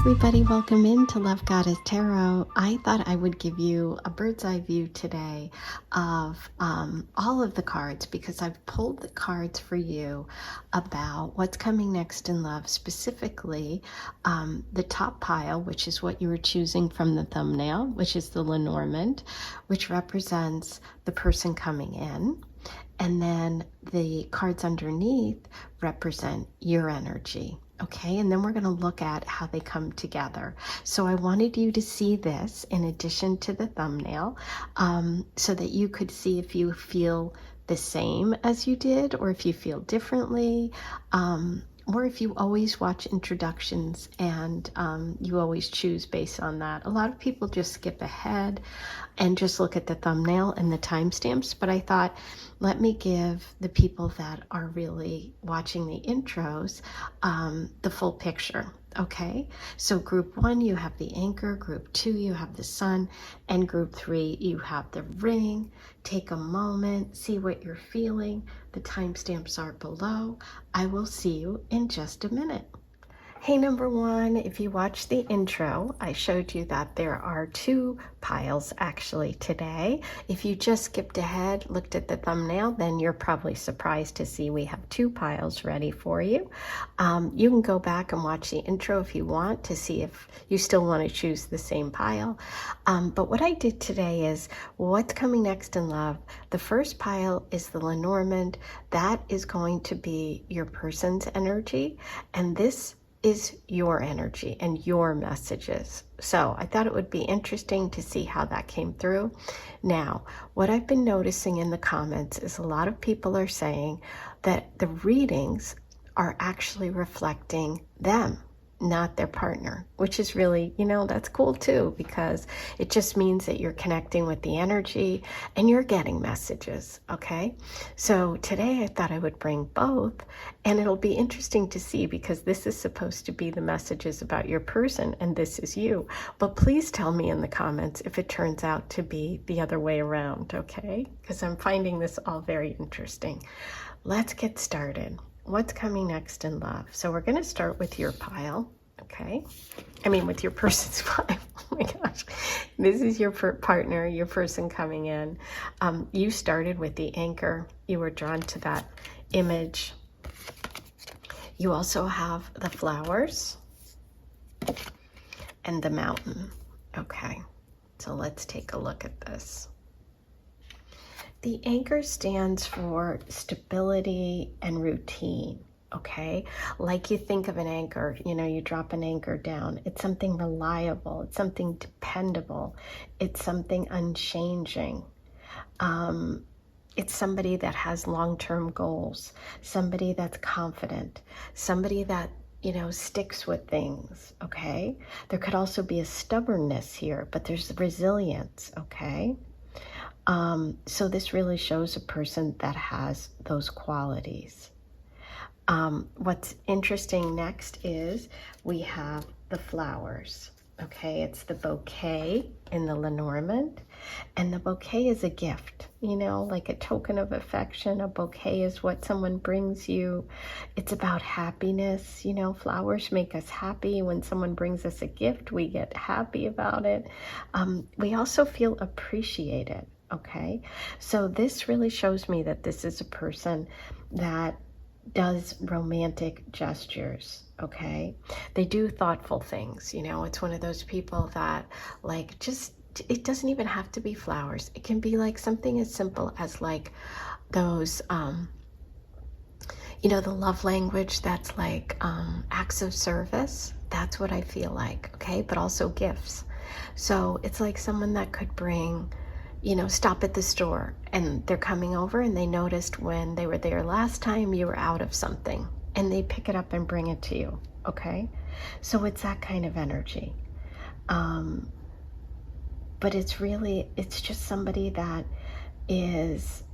everybody, welcome into Love Goddess Tarot. I thought I would give you a bird's eye view today of all of the cards, because I've pulled the cards for you about what's coming next in love, specifically the top pile, which is what you were choosing from the thumbnail, which is the Lenormand, which represents the person coming in. And then the cards underneath represent your energy. Okay, and then we're going to look at how they come together. So I wanted you to see this in addition to the thumbnail, so that you could see if you feel the same as you did, or if you feel differently, or if you always watch introductions and you always choose based on that. A lot of people just skip ahead and just look at the thumbnail and the timestamps, but I thought, let me give the people that are really watching the intros the full picture. Okay, so group 1, you have the anchor, group 2, you have the sun, and group 3, you have the ring. Take a moment, see what you're feeling. The timestamps are below. I will see you in just a minute. Hey, number 1, if you watched the intro, I showed you that there are 2 piles actually today. If you just skipped ahead, looked at the thumbnail, then you're probably surprised to see we have 2 piles ready for you. You can go back and watch the intro if you want to see if you still want to choose the same pile. But what I did today is what's coming next in love. The first pile is the Lenormand. That is going to be your person's energy, and this is your energy and your messages. So I thought it would be interesting to see how that came through. Now, what I've been noticing in the comments is a lot of people are saying that the readings are actually reflecting them, not their partner, which is really, that's cool too, because it just means that you're connecting with the energy and you're getting messages. Okay, so today I thought I would bring both, and it'll be interesting to see, because this is supposed to be the messages about your person and this is you. But please tell me in the comments if it turns out to be the other way around. Okay, because I'm finding this all very interesting. Let's get started. What's coming next in love? So we're going to start with your pile, okay? I mean, with your person's pile. Oh my gosh. This is your partner, your person coming in. You started with the anchor. You were drawn to that image. You also have the flowers and the mountain. Okay, so let's take a look at this. The anchor stands for stability and routine, okay? Like you think of an anchor, you drop an anchor down. It's something reliable. It's something dependable. It's something unchanging. It's somebody that has long-term goals, somebody that's confident, somebody that sticks with things, okay? There could also be a stubbornness here, but there's resilience, okay? So this really shows a person that has those qualities. What's interesting next is we have the flowers. Okay, it's the bouquet in the Lenormand, and the bouquet is a gift, like a token of affection. A bouquet is what someone brings you. It's about happiness. Flowers make us happy. When someone brings us a gift, we get happy about it. We also feel appreciated. Okay, so this really shows me that this is a person that does romantic gestures. Okay, they do thoughtful things. It's one of those people that it doesn't even have to be flowers. It can be like something as simple as like those the love language that's like acts of service. That's what I feel like. Okay, but also gifts. So it's like someone that could bring, stop at the store and they're coming over and they noticed when they were there last time you were out of something, and they pick it up and bring it to you. Okay, so it's that kind of energy. But it's just somebody that is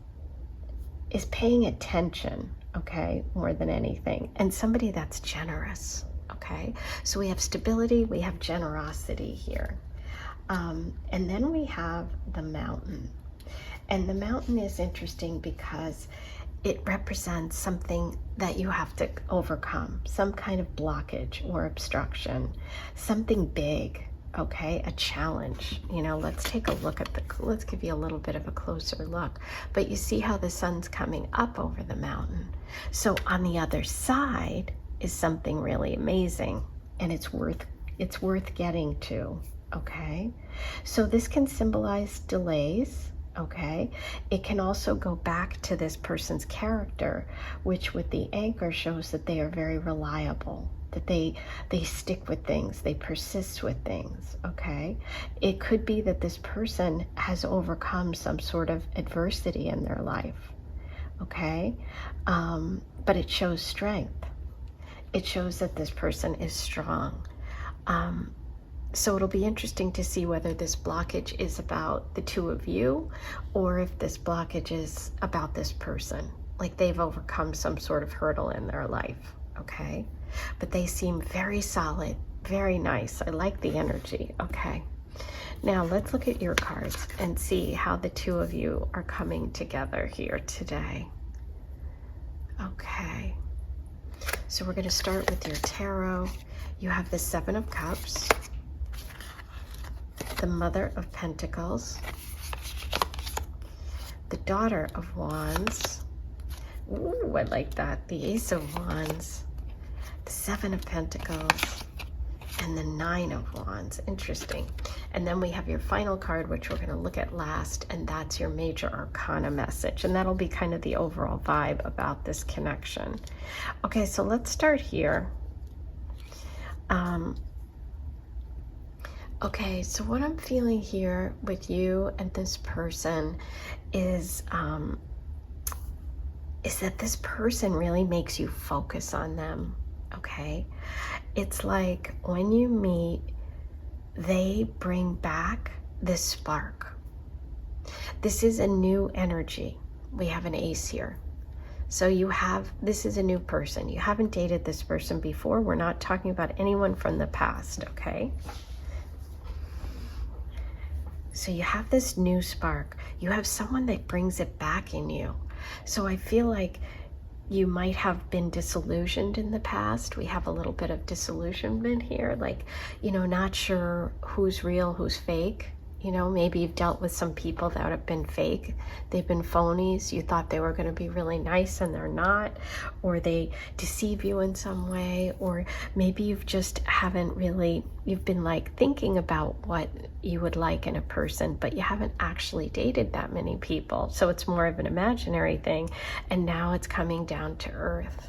paying attention, okay, more than anything, and somebody that's generous. Okay, so we have stability, we have generosity here. And then we have the mountain. And the mountain is interesting because it represents something that you have to overcome, some kind of blockage or obstruction, something big, okay, a challenge. You know, let's take a look at let's give you a little bit of a closer look. But you see how the sun's coming up over the mountain. So on the other side is something really amazing, and it's worth getting to, okay? So this can symbolize delays. Okay, it can also go back to this person's character, which with the anchor shows that they are very reliable, that they stick with things, they persist with things. Okay, it could be that this person has overcome some sort of adversity in their life. Okay, but it shows strength. It shows that this person is strong. So it'll be interesting to see whether this blockage is about the two of you, or if this blockage is about this person, like they've overcome some sort of hurdle in their life, okay? But they seem very solid, very nice. I like the energy, okay? Now let's look at your cards and see how the two of you are coming together here today. Okay, so we're going to start with your tarot. You have the Seven of Cups, the Mother of Pentacles, the Daughter of Wands. Ooh, I like that. The Ace of Wands, the Seven of Pentacles, and the Nine of Wands. Interesting. And then we have your final card, which we're going to look at last, and that's your Major Arcana message. And that'll be kind of the overall vibe about this connection. Okay, so let's start here. Okay, so what I'm feeling here with you and this person is that this person really makes you focus on them, okay? It's like when you meet, they bring back this spark. This is a new energy. We have an ace here. So this is a new person. You haven't dated this person before. We're not talking about anyone from the past, okay? So you have this new spark. You have someone that brings it back in you. So I feel like you might have been disillusioned in the past. We have a little bit of disillusionment here, like, you know, not sure who's real, who's fake. You know, maybe you've dealt with some people that have been fake. They've been phonies. You thought they were going to be really nice and they're not, or they deceive you in some way, or maybe you've been like thinking about what you would like in a person, but you haven't actually dated that many people. So it's more of an imaginary thing, and now it's coming down to earth.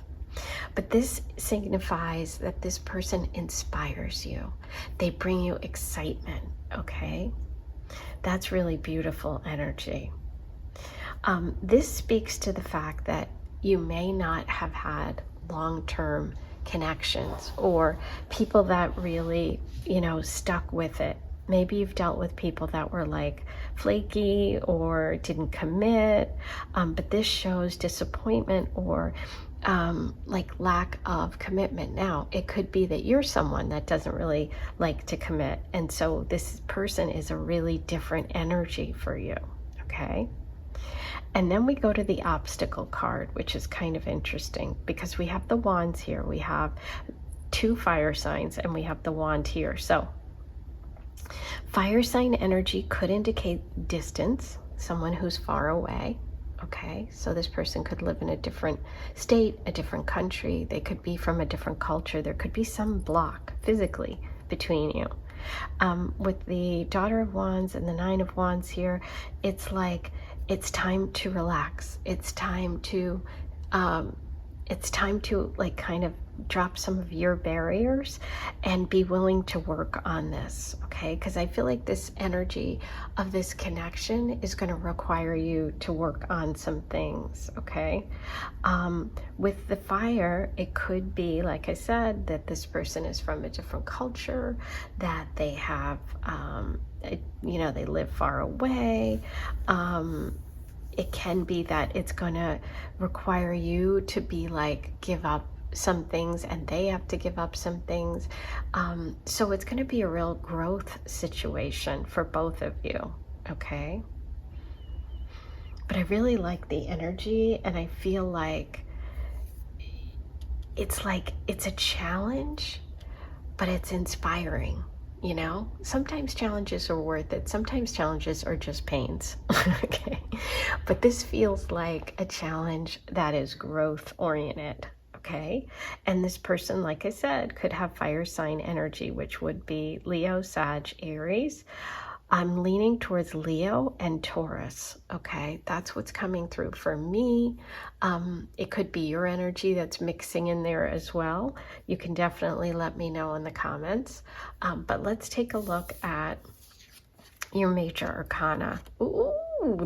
But this signifies that this person inspires you. They bring you excitement, okay? That's really beautiful energy. This speaks to the fact that you may not have had long-term connections or people that really, you know, stuck with it. Maybe you've dealt with people that were like flaky or didn't commit, but this shows disappointment or like lack of commitment. Now, it could be that you're someone that doesn't really like to commit, and so this person is a really different energy for you, okay? And then we go to the obstacle card, which is kind of interesting because we have the wands here. We have two fire signs and we have the wand here. So fire sign energy could indicate distance, someone who's far away. Okay, so this person could live in a different state, a different country. They could be from a different culture. There could be some block physically between you. With the Daughter of Wands and the Nine of Wands here, it's like it's time to relax. It's time to like kind of drop some of your barriers and be willing to work on this, okay? Because I feel like this energy of this connection is going to require you to work on some things, okay? With the fire, it could be, like I said, that this person is from a different culture, that they have, you know, they live far away. It can be that it's going to require you to be like, give up some things and they have to give up some things. So it's going to be a real growth situation for both of you, okay? but I really like the energy, and I feel like it's a challenge, but it's inspiring. You know, sometimes challenges are worth it. Sometimes challenges are just pains. Okay. But this feels like a challenge that is growth oriented. Okay. And this person, like I said, could have fire sign energy, which would be Leo, Sag, Aries. I'm leaning towards Leo and Taurus. Okay, that's what's coming through for me. It could be your energy that's mixing in there as well. You can definitely let me know in the comments. But let's take a look at your major arcana. Ooh,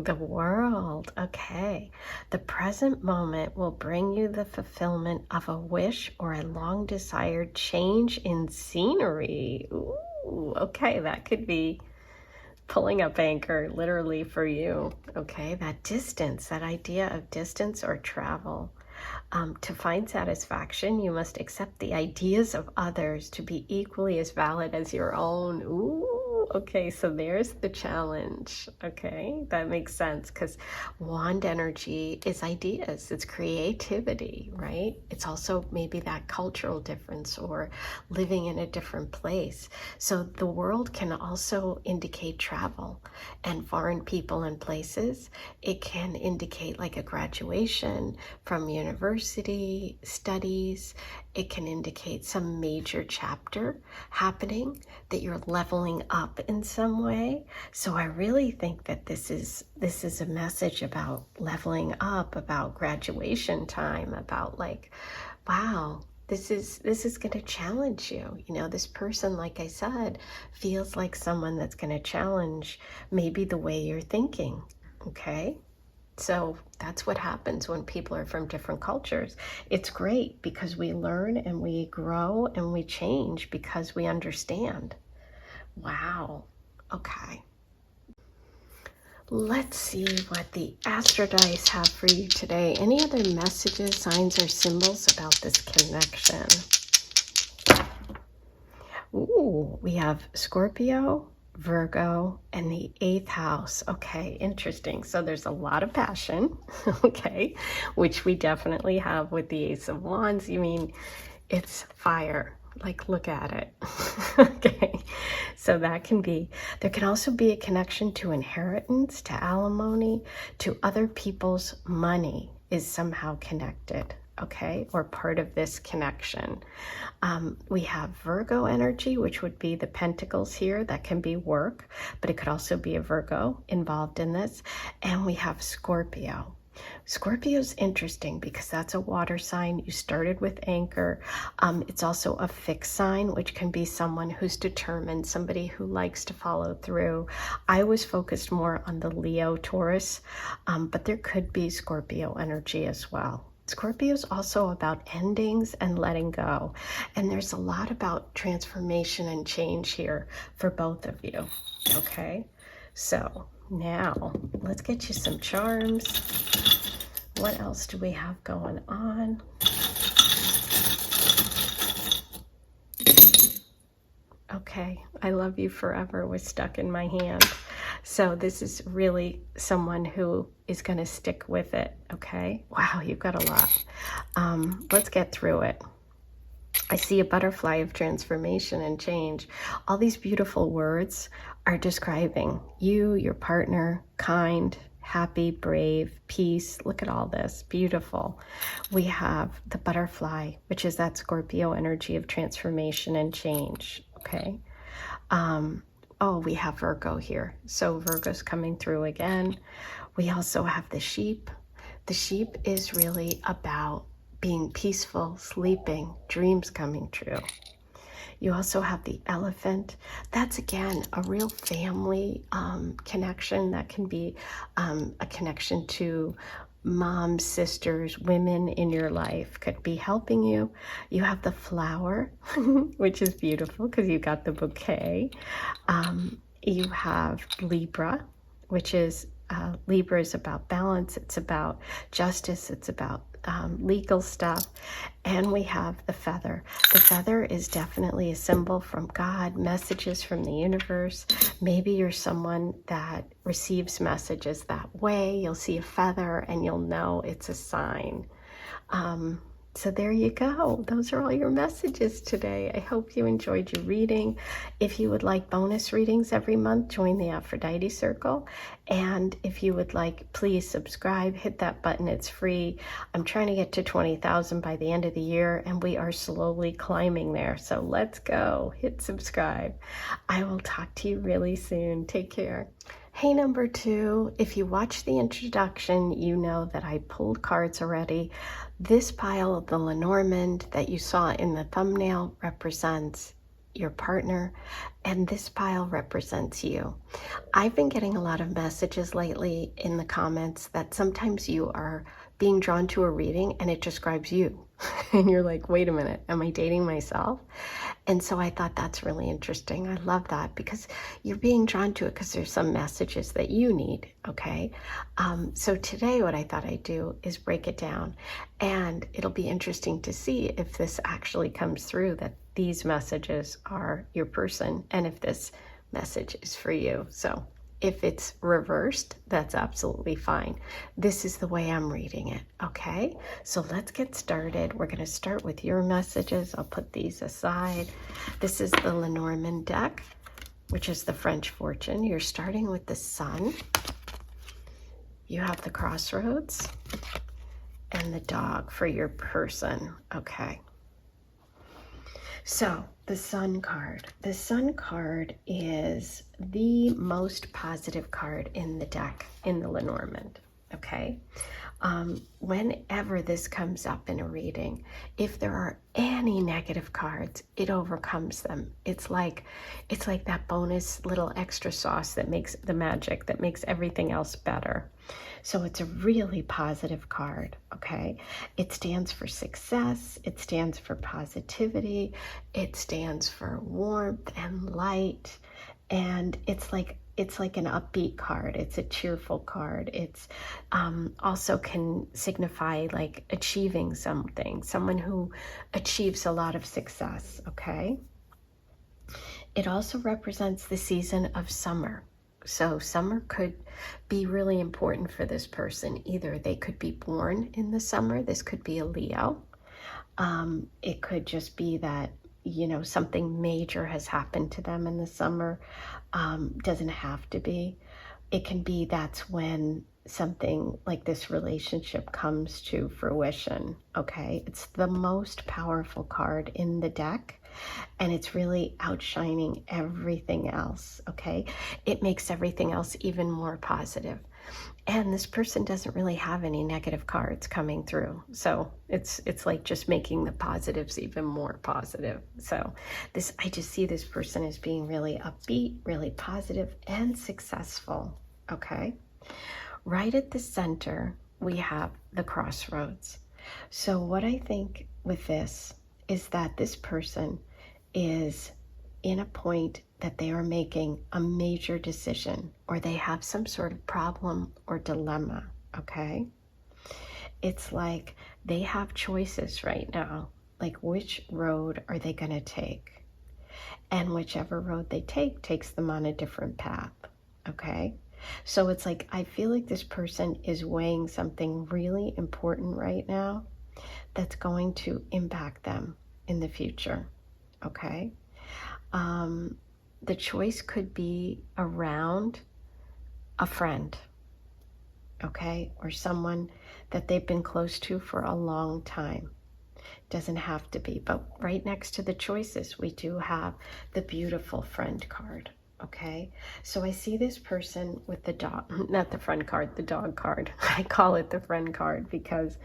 the World. Okay. The present moment will bring you the fulfillment of a wish or a long desired change in scenery. Ooh, okay, that could be pulling up anchor literally for you. Okay, that distance, that idea of distance or travel. To find satisfaction, you must accept the ideas of others to be equally as valid as your own. Ooh, okay, so there's the challenge. Okay, that makes sense, because wand energy is ideas, it's creativity, right? It's also maybe that cultural difference or living in a different place. So the world can also indicate travel and foreign people and places. It can indicate like a graduation from university studies. It can indicate some major chapter happening, that you're leveling up in some way. So I really think that this is a message about leveling up, about graduation time, about like, wow, this is going to challenge you. You know, this person, like I said, feels like someone that's going to challenge maybe the way you're thinking. Okay. So that's what happens when people are from different cultures. It's great because we learn and we grow and we change because we understand. Wow. Okay. Let's see what the Astro Dice have for you today. Any other messages, signs, or symbols about this connection? Ooh, we have Scorpio, Virgo, and the 8th house. Okay, interesting. So there's a lot of passion, okay, which we definitely have with the Ace of Wands. You mean, it's fire. Like, look at it. Okay, so that can be, there can also be a connection to inheritance, to alimony, to other people's money is somehow connected. Okay, or part of this connection. We have Virgo energy, which would be the pentacles here. That can be work, but it could also be a Virgo involved in this. And we have Scorpio. Scorpio's interesting because that's a water sign. You started with anchor. It's also a fixed sign, which can be someone who's determined, somebody who likes to follow through. I was focused more on the Leo Taurus, but there could be Scorpio energy as well. Scorpio is also about endings and letting go. And there's a lot about transformation and change here for both of you. Okay, so now let's get you some charms. What else do we have going on? Okay, I love you forever was stuck in my hand. So this is really someone who is going to stick with it, okay? Wow, you've got a lot. Let's get through it. I see a butterfly of transformation and change. All these beautiful words are describing you, your partner, kind, happy, brave, peace. Look at all this. Beautiful. We have the butterfly, which is that Scorpio energy of transformation and change, okay? Oh, we have Virgo here. So Virgo's coming through again. We also have the sheep. The sheep is really about being peaceful, sleeping, dreams coming true. You also have the elephant. That's, again, a real family connection. That can be a connection to moms, sisters, women in your life could be helping you. You have the flower, which is beautiful because you got the bouquet. You have Libra, which is Libra is about balance. It's about justice. It's about legal stuff. And we have the feather. The feather is definitely a symbol from God, messages from the universe. Maybe you're someone that receives messages that way. You'll see a feather and you'll know it's a sign. So there you go. Those are all your messages today. I hope you enjoyed your reading. If you would like bonus readings every month, join the Aphrodite Circle. And if you would like, please subscribe, hit that button. It's free. I'm trying to get to 20,000 by the end of the year, and we are slowly climbing there. So let's go. Hit subscribe. I will talk to you really soon. Take care. Hey, number 2, if you watched the introduction, you know that I pulled cards already. This pile of the Lenormand that you saw in the thumbnail represents your partner, and this pile represents you. I've been getting a lot of messages lately in the comments that sometimes you are being drawn to a reading and it describes you. And you're like, wait a minute, am I dating myself? And so I thought that's really interesting. I love that because you're being drawn to it because there's some messages that you need, okay? So today what I thought I'd do is break it down, and it'll be interesting to see if this actually comes through, that these messages are your person, and if this message is for you. So if it's reversed, that's absolutely fine. This is the way I'm reading it, okay? So let's get started. We're going to start with your messages. I'll put these aside. This is the Lenormand deck, which is the French fortune. You're starting with the Sun. You have the Crossroads and the Dog for your person, okay? So the Sun card. The Sun card is the most positive card in the deck, in the Lenormand, okay? Whenever this comes up in a reading, if there are any negative cards, it overcomes them. It's like that bonus little extra sauce that makes the magic, that makes everything else better. So it's a really positive card, okay? It stands for success. It stands for positivity. It stands for warmth and light. And it's like an upbeat card. It's a cheerful card. It's also can signify like achieving something, someone who achieves a lot of success, okay? It also represents the season of summer. So summer could be really important for this person. Either they could be born in the summer. This could be a Leo. It could just be that, you know, something major has happened to them in the summer. Doesn't have to be. It can be that's when something like this relationship comes to fruition, okay? It's the most powerful card in the deck, and it's really outshining everything else, okay? It makes everything else even more positive. And this person doesn't really have any negative cards coming through. So it's like just making the positives even more positive. So I just see this person as being really upbeat, really positive, and successful, okay? Right at the center, we have the Crossroads. So what I think with this is that this person is in a point that they are making a major decision, or they have some sort of problem or dilemma, okay? It's like they have choices right now, like which road are they going to take? And whichever road they take takes them on a different path, okay? So it's like, I feel like this person is weighing something really important right now that's going to impact them in the future, okay? The choice could be around a friend, okay? Or someone that they've been close to for a long time. Doesn't have to be, but right next to the choices, we do have the beautiful friend card, okay? So I see this person with the dog, not the friend card, the dog card. I call it the friend card because,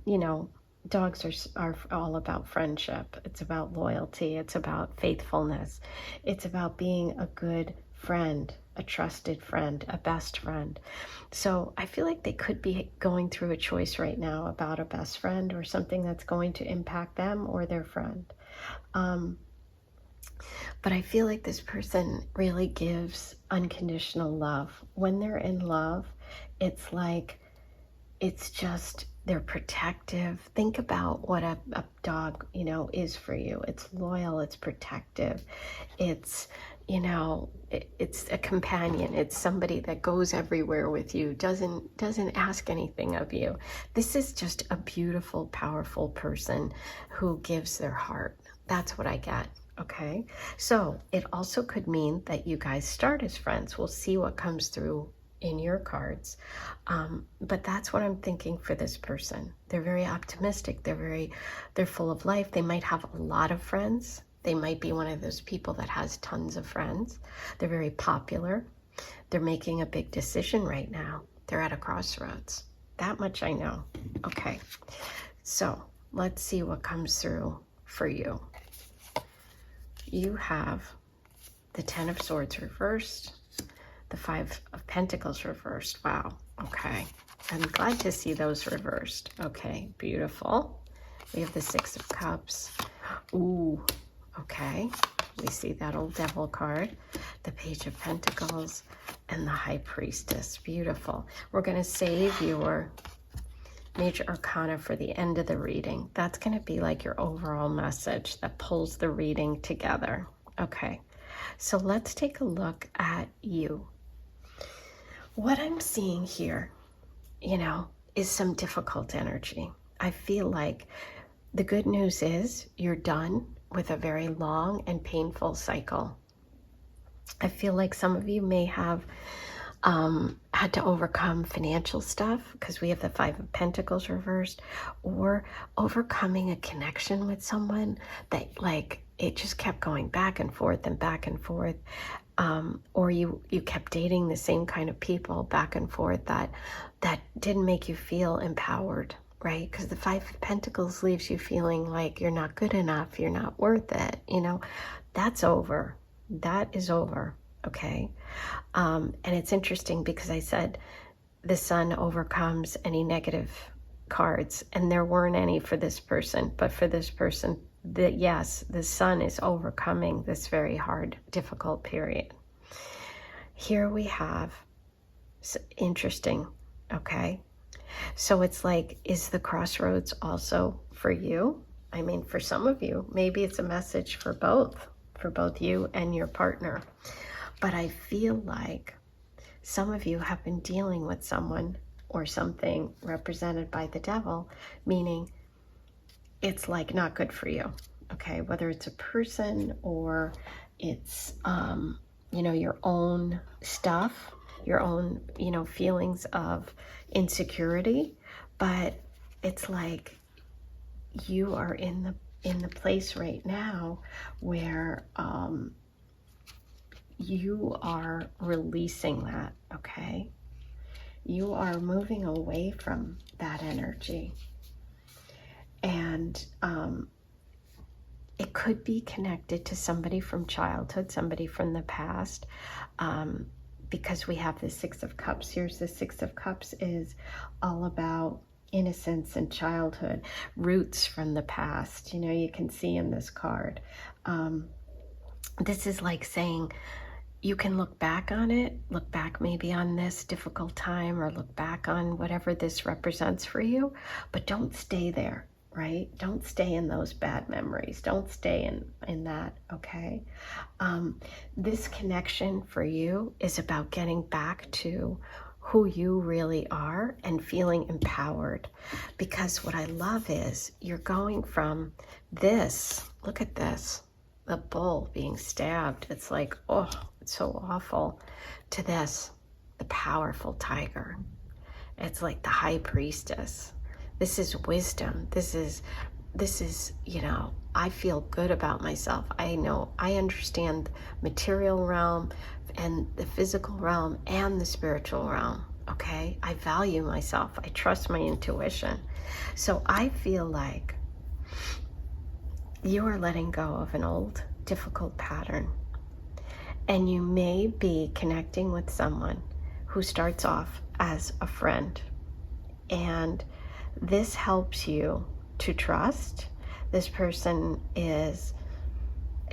you know, dogs are all about friendship. It's about loyalty. It's about faithfulness. It's about being a good friend, a trusted friend, a best friend. So I feel like they could be going through a choice right now about a best friend or something that's going to impact them or their friend. But I feel like this person really gives unconditional love. When they're in love, it's like, it's just, they're protective. Think about what a dog, you know, is for you. It's loyal, it's protective. It's, you know, it's a companion. It's somebody that goes everywhere with you, doesn't ask anything of you. This is just a beautiful, powerful person who gives their heart. That's what I get. Okay, so it also could mean that you guys start as friends. We'll see what comes through in your cards. But that's what I'm thinking for this person. They're very optimistic. They're full of life. They might have a lot of friends. They might be one of those people that has tons of friends. They're very popular. They're making a big decision right now. They're at a crossroads. That much I know. Okay, so let's see what comes through for you. You have the Ten of Swords reversed, the Five of Pentacles reversed. Wow, okay. I'm glad to see those reversed. Okay, beautiful. We have the Six of Cups. Ooh, okay. We see that old Devil card, the Page of Pentacles, and the High Priestess. Beautiful. We're going to save your Major Arcana for the end of the reading. That's going to be like your overall message that pulls the reading together. Okay, so let's take a look at you. What I'm seeing here, you know, is some difficult energy. I feel like the good news is you're done with a very long and painful cycle. I feel like some of you may have had to overcome financial stuff because we have the Five of Pentacles reversed, or overcoming a connection with someone that, like, it just kept going back and forth and back and forth, or you kept dating the same kind of people back and forth that didn't make you feel empowered, right? Because the Five of Pentacles leaves you feeling like you're not good enough, you're not worth it, you know. That's over. That is over. Okay, and it's interesting because I said the Sun overcomes any negative cards, and there weren't any for this person, but for this person, yes, the Sun is overcoming this very hard, difficult period. Here we have, interesting, okay, so it's like, is the crossroads also for you? I mean, for some of you, maybe it's a message for both you and your partner. But I feel like some of you have been dealing with someone or something represented by the Devil, meaning it's like not good for you, okay? Whether it's a person or it's, you know, your own stuff, your own, you know, feelings of insecurity, but it's like you are in the place right now where, you are releasing that, okay? You are moving away from that energy. And it could be connected to somebody from childhood, somebody from the past, because we have the Six of Cups. Here's the Six of Cups is all about innocence and childhood, roots from the past. You know, you can see in this card. This is like saying, you can look back on it, look back maybe on this difficult time, or look back on whatever this represents for you, but don't stay there, right? Don't stay in those bad memories. Don't stay in that, okay? This connection for you is about getting back to who you really are and feeling empowered. Because what I love is you're going from this, look at this, the bull being stabbed. It's like, oh, it's so awful, to this, the powerful tiger. It's like the High Priestess. This is wisdom. This is, you know, I feel good about myself. I know, I understand the material realm and the physical realm and the spiritual realm, okay? I value myself. I trust my intuition. So I feel like you are letting go of an old, difficult pattern. And you may be connecting with someone who starts off as a friend. And this helps you to trust. This person is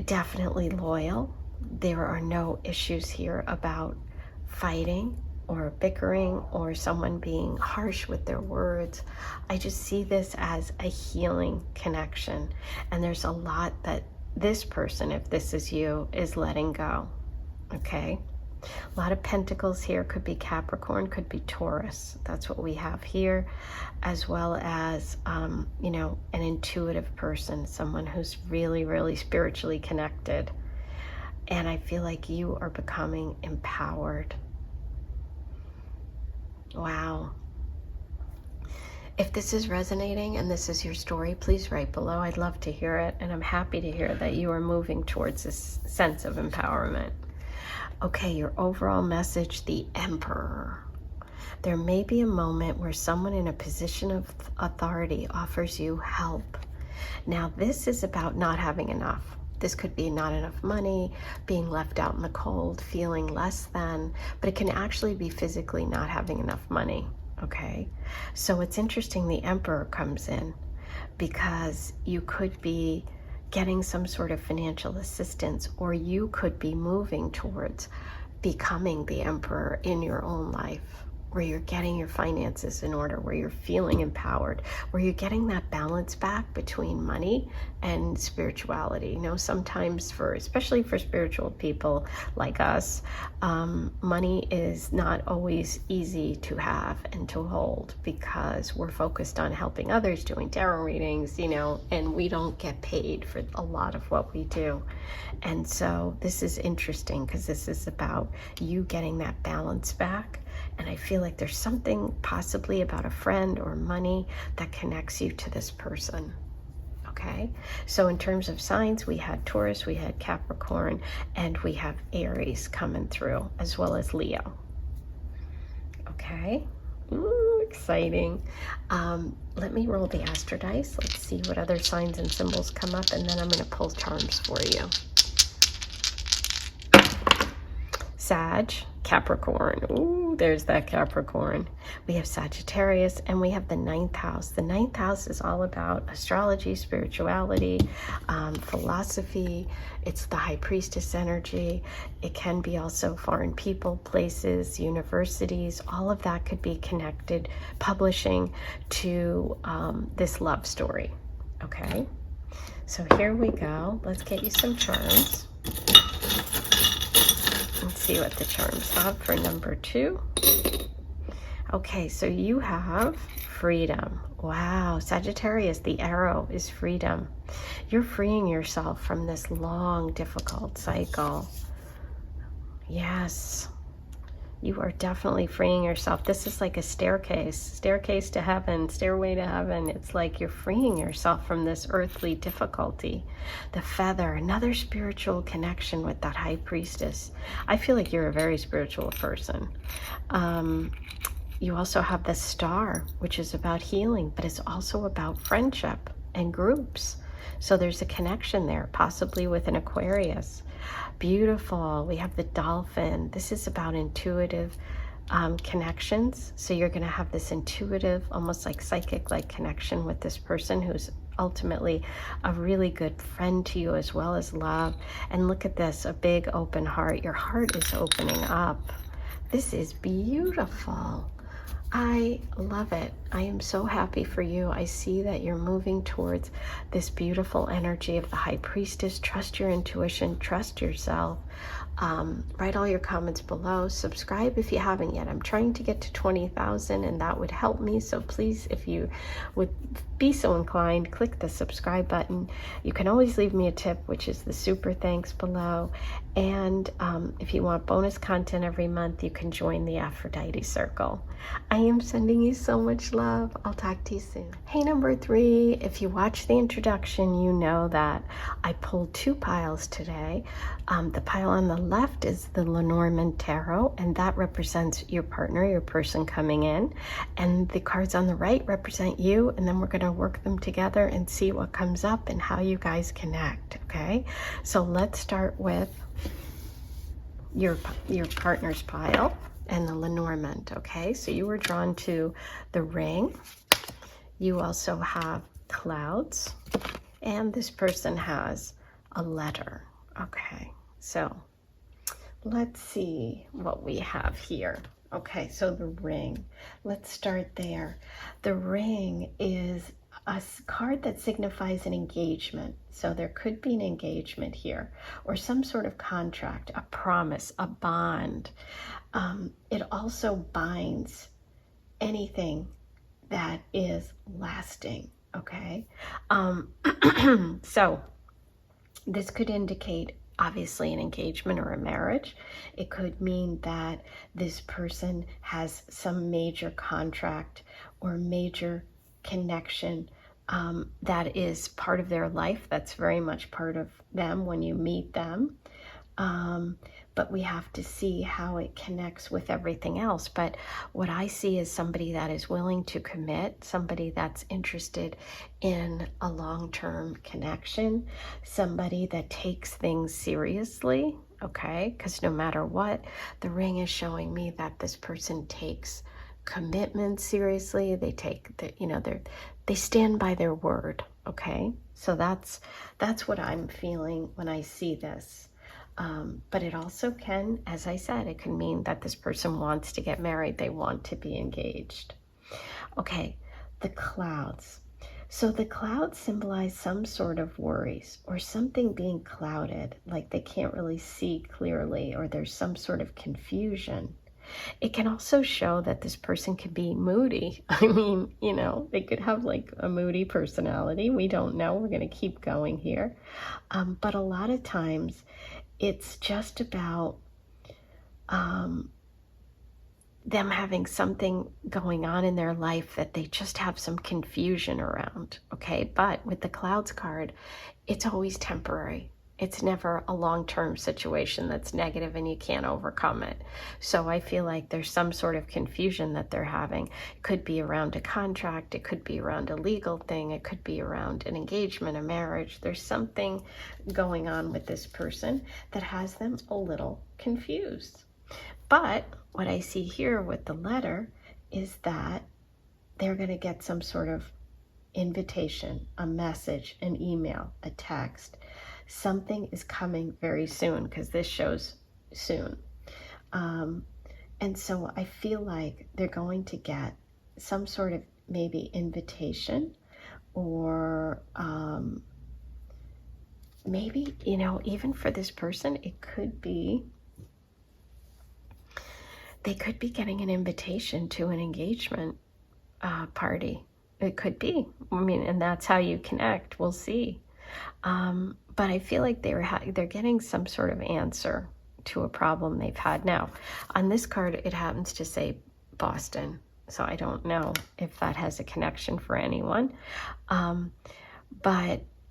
definitely loyal. There are no issues here about fighting or bickering or someone being harsh with their words. I just see this as a healing connection. And there's a lot that this person, if this is you, is letting go. Okay? A lot of pentacles here. Could be Capricorn, could be Taurus. That's what we have here, as well as, you know, an intuitive person, someone who's really, really spiritually connected. And I feel like you are becoming empowered. Wow. If this is resonating and this is your story, please write below. I'd love to hear it. And I'm happy to hear that you are moving towards this sense of empowerment. Okay, your overall message, the Emperor. There may be a moment where someone in a position of authority offers you help. Now, this is about not having enough. This could be not enough money, being left out in the cold, feeling less than, but it can actually be physically not having enough money, okay? So it's interesting the Emperor comes in because you could be getting some sort of financial assistance, or you could be moving towards becoming the Emperor in your own life, where you're getting your finances in order, where you're feeling empowered, where you're getting that balance back between money and spirituality. You know, sometimes especially for spiritual people like us, money is not always easy to have and to hold because we're focused on helping others, doing tarot readings, you know, and we don't get paid for a lot of what we do. And so this is interesting because this is about you getting that balance back. And I feel like there's something possibly about a friend or money that connects you to this person. Okay, so in terms of signs, we had Taurus, we had Capricorn, and we have Aries coming through, as well as Leo. Okay, ooh, exciting. Let me roll the Astro Dice. Let's see what other signs and symbols come up, and then I'm going to pull charms for you. Sag, Capricorn. Ooh, there's that Capricorn. We have Sagittarius, and we have the 9th house. The 9th house is all about astrology, spirituality, philosophy. It's the High Priestess energy. It can be also foreign people, places, universities. All of that could be connected, publishing, to this love story. Okay, so here we go. Let's get you some charms. Let's see what the charms have for number 2. Okay, so you have freedom. Wow, Sagittarius, the arrow is freedom. You're freeing yourself from this long, difficult cycle. Yes, you are definitely freeing yourself. This is like a staircase to heaven, stairway to heaven. It's like you're freeing yourself from this earthly difficulty. The feather, another spiritual connection with that High Priestess. I feel like you're a very spiritual person. You also have the star, which is about healing, but it's also about friendship and groups. So there's a connection there, possibly with an Aquarius. Beautiful. We have the dolphin. This is about intuitive connections. So you're going to have this intuitive, almost like psychic-like connection with this person who's ultimately a really good friend to you, as well as love. And look at this, a big open heart. Your heart is opening up. This is beautiful. I love it. I am so happy for you. I see that you're moving towards this beautiful energy of the High Priestess. Trust your intuition, trust yourself. Write all your comments below. Subscribe if you haven't yet. I'm trying to get to 20,000 and that would help me. So please, if you would be so inclined, click the subscribe button. You can always leave me a tip, which is the super thanks below. And if you want bonus content every month, you can join the Aphrodite Circle. I am sending you so much love. I'll talk to you soon. Hey, number 3, if you watch the introduction, you know that I pulled 2 piles today. The pile on the left is the Lenormand Tarot, and that represents your partner, your person coming in. And the cards on the right represent you, and then we're going to work them together and see what comes up and how you guys connect, okay? So let's start with your partner's pile and the Lenormand, okay? So you were drawn to the ring. You also have clouds, and this person has a letter. Okay, so let's see what we have here. Okay, so the ring. Let's start there. The ring is a card that signifies an engagement. So there could be an engagement here, or some sort of contract, a promise, a bond. It also binds anything that is lasting, okay? So this could indicate obviously an engagement or a marriage. It could mean that this person has some major contract or major connection that is part of their life, that's very much part of them when you meet them. But we have to see how it connects with everything else. But what I see is somebody that is willing to commit, somebody that's interested in a long-term connection, somebody that takes things seriously, okay? Because no matter what, the ring is showing me that this person takes commitment seriously. They take the, you know, they stand by their word, okay? So that's what I'm feeling when I see this. But it also can, as I said, it can mean that this person wants to get married. They want to be engaged. Okay, the clouds. So the clouds symbolize some sort of worries or something being clouded, like they can't really see clearly, or there's some sort of confusion. It can also show that this person could be moody. I mean, you know, they could have like a moody personality. We don't know. We're going to keep going here. But a lot of times it's just about them having something going on in their life that they just have some confusion around, okay? But with the clouds card, it's always temporary. It's never a long-term situation that's negative and you can't overcome it. So I feel like there's some sort of confusion that they're having. It could be around a contract, it could be around a legal thing, it could be around an engagement, a marriage. There's something going on with this person that has them a little confused. But what I see here with the letter is that they're going to get some sort of invitation, a message, an email, a text. Something is coming very soon, because this shows soon. And so I feel like they're going to get some sort of maybe invitation, or maybe, you know, even for this person, it could be, they could be getting an invitation to an engagement party. It could be. I mean, and that's how you connect. We'll see. But I feel like they're getting some sort of answer to a problem they've had. Now, on this card, it happens to say Boston, so I don't know if that has a connection for anyone.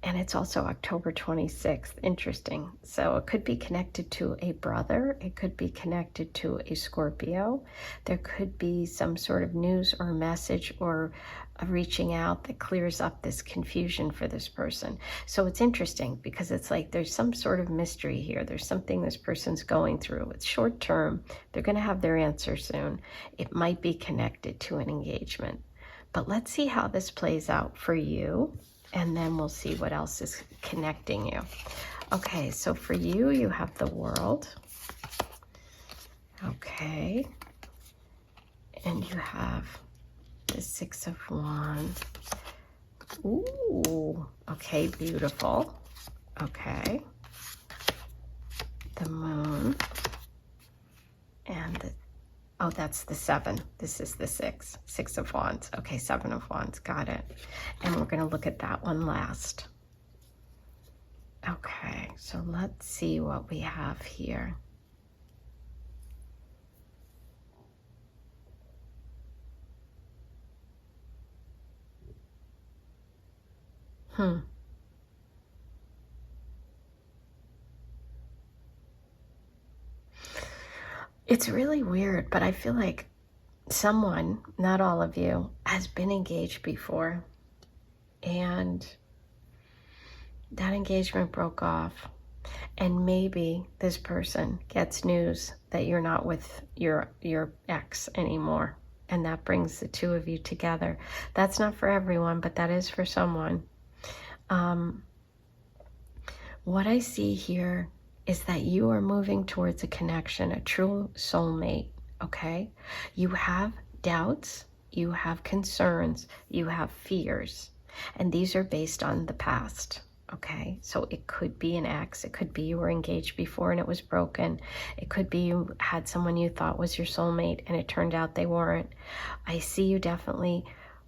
And it's also October 26th. Interesting. So it could be connected to a brother. It could be connected to a Scorpio. There could be some sort of news or message or a reaching out that clears up this confusion for this person. So it's interesting because it's like there's some sort of mystery here. There's something this person's going through. It's short term. They're going to have their answer soon. It might be connected to an engagement. But let's see how this plays out for you. And then we'll see what else is connecting you. Okay, so for you, you have the World. Okay. And you have the Six of Wands. Ooh, okay, beautiful. Okay. The Moon. And the, oh, that's the 7. This is the 6. 6 of Wands. Okay, 7 of Wands. Got it. And we're going to look at that one last. Okay, so let's see what we have here. It's really weird, but I feel like someone, not all of you, has been engaged before, and that engagement broke off, and maybe this person gets news that you're not with your ex anymore, and that brings the two of you together. That's not for everyone, but that is for someone. what I see here is that you are moving towards a connection, a true soulmate, okay? You have doubts, you have concerns, you have fears, and these are based on the past, okay? So it could be an ex, it could be you were engaged before and it was broken, it could be you had someone you thought was your soulmate and it turned out they weren't. I see you definitely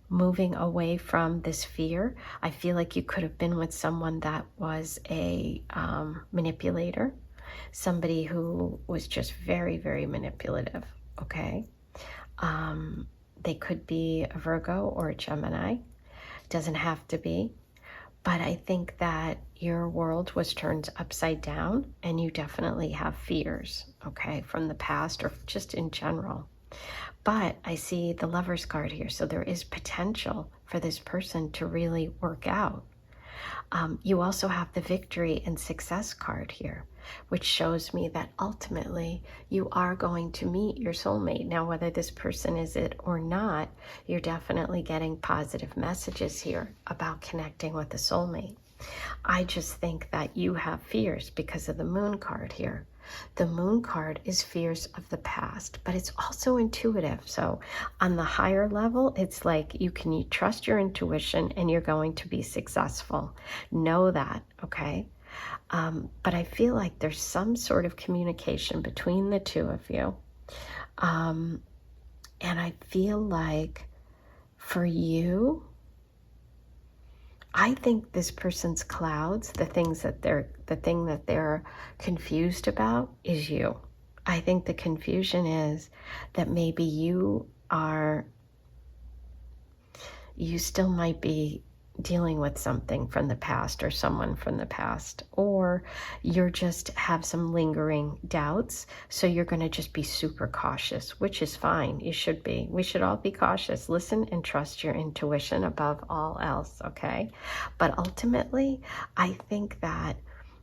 moving away from this fear. I feel like you could have been with someone that was a manipulator, somebody who was just very, very manipulative, okay? They could be a Virgo or a Gemini. Doesn't have to be. But I think that your world was turned upside down and you definitely have fears, okay, from the past or just in general. But I see the Lover's card here, so there is potential for this person to really work out. You also have the Victory and Success card here, which shows me that ultimately you are going to meet your soulmate. Now, whether this person is it or not, you're definitely getting positive messages here about connecting with a soulmate. I just think that you have fears because of the Moon card here. The Moon card is fears of the past, but it's also intuitive. So on the higher level, it's like you can trust your intuition and you're going to be successful. Know that, okay? But I feel like there's some sort of communication between the two of you. And I feel like for you, I think this person's clouds, the thing that they're confused about is you. I think the confusion is that maybe you still might be dealing with something from the past or someone from the past, or you're just have some lingering doubts, so you're going to just be super cautious, which is fine. You should be. We should all be cautious. Listen and trust your intuition above all else, okay? But ultimately, I think that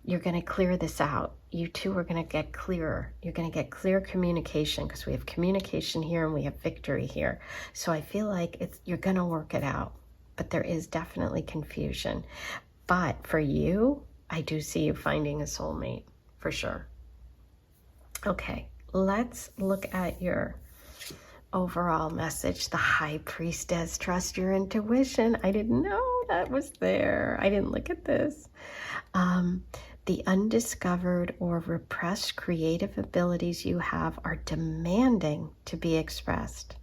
you're going to clear this out. You two are going to get clearer. You're going to get clear communication, because we have communication here and we have victory here. So I feel like you're going to work it out. But there is definitely confusion. But for you, I do see you finding a soulmate, for sure. Okay, let's look at your overall message. The High Priestess, trust your intuition. I didn't know that was there. I didn't look at this. The undiscovered or repressed creative abilities you have are demanding to be expressed.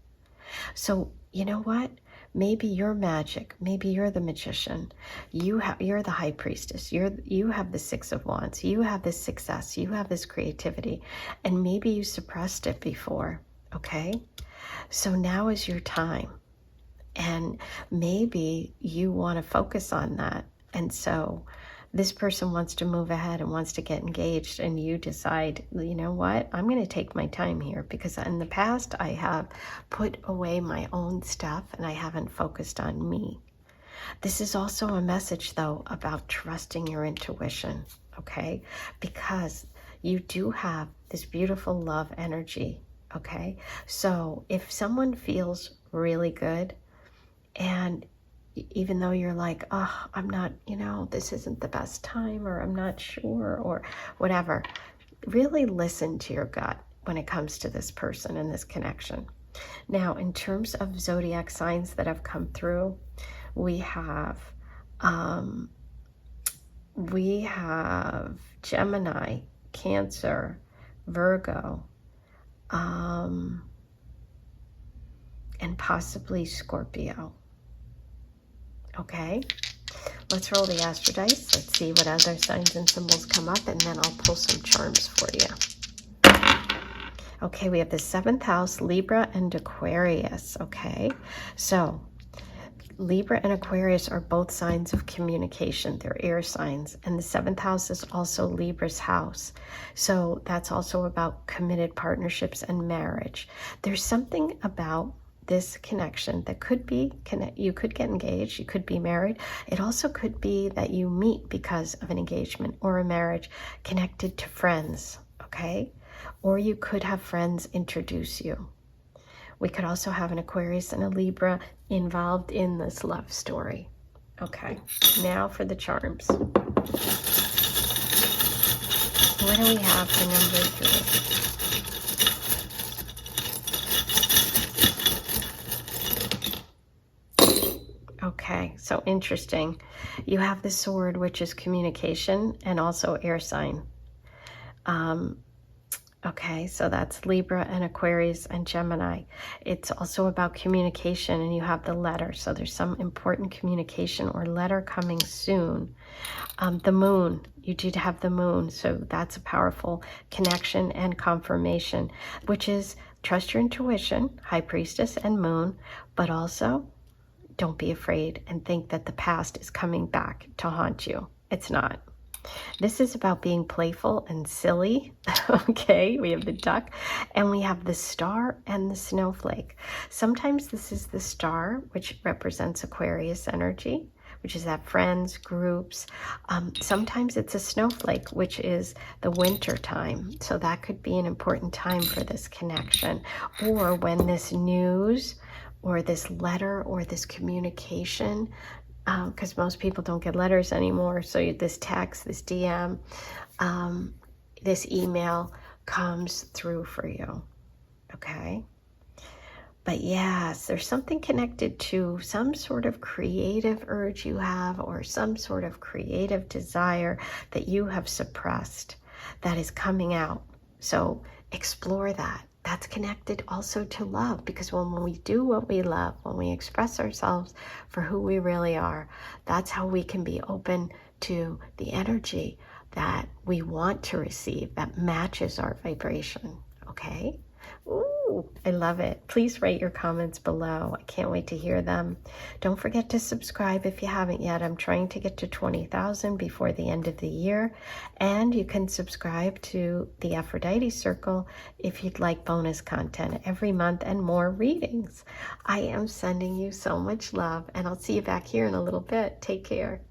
So, you know what? Maybe you're magic. Maybe you're the magician. You're the High Priestess. You have the Six of Wands. You have this success. You have this creativity. And maybe you suppressed it before, okay? So now is your time. And maybe you want to focus on that. And so this person wants to move ahead and wants to get engaged, and you decide, you know what, I'm going to take my time here, because in the past I have put away my own stuff and I haven't focused on me. This is also a message, though, about trusting your intuition, okay? Because you do have this beautiful love energy, okay? So if someone feels really good, and even though you're like, oh, I'm not, this isn't the best time, or I'm not sure, or whatever, really listen to your gut when it comes to this person and this connection. Now, in terms of zodiac signs that have come through, we have Gemini, Cancer, Virgo, and possibly Scorpio. Okay, let's roll the astro dice. Let's see what other signs and symbols come up, and then I'll pull some charms for you. Okay, we have the 7th house, Libra and Aquarius. Okay, so Libra and Aquarius are both signs of communication. They're air signs. And the 7th house is also Libra's house. So that's also about committed partnerships and marriage. There's something about this connection that could be, you could get engaged, you could be married. It also could be that you meet because of an engagement or a marriage, connected to friends, okay? Or you could have friends introduce you. We could also have an Aquarius and a Libra involved in this love story. Okay, now for the charms. What do we have for number 3? Okay, so interesting. You have the sword, which is communication, and also air sign. Okay, so that's Libra and Aquarius and Gemini. It's also about communication, and you have the letter. So there's some important communication or letter coming soon. The moon, you did have the moon, so that's a powerful connection and confirmation, which is trust your intuition, High Priestess and moon, but also don't be afraid and think that the past is coming back to haunt you. It's not. This is about being playful and silly. Okay, we have the duck and we have the star and the snowflake. Sometimes this is the star, which represents Aquarius energy, which is that friends, groups. Sometimes it's a snowflake, which is the winter time. So that could be an important time for this connection. Or when this news or this letter or this communication, because most people don't get letters anymore. So this text, this DM, this email comes through for you. Okay. But yes, there's something connected to some sort of creative urge you have, or some sort of creative desire that you have suppressed that is coming out. So explore that. That's connected also to love, because when we do what we love, when we express ourselves for who we really are, that's how we can be open to the energy that we want to receive that matches our vibration. Okay? Ooh, I love it. Please write your comments below. I can't wait to hear them. Don't forget to subscribe if you haven't yet. I'm trying to get to 20,000 before the end of the year. And you can subscribe to the Aphrodite Circle if you'd like bonus content every month and more readings. I am sending you so much love, and I'll see you back here in a little bit. Take care.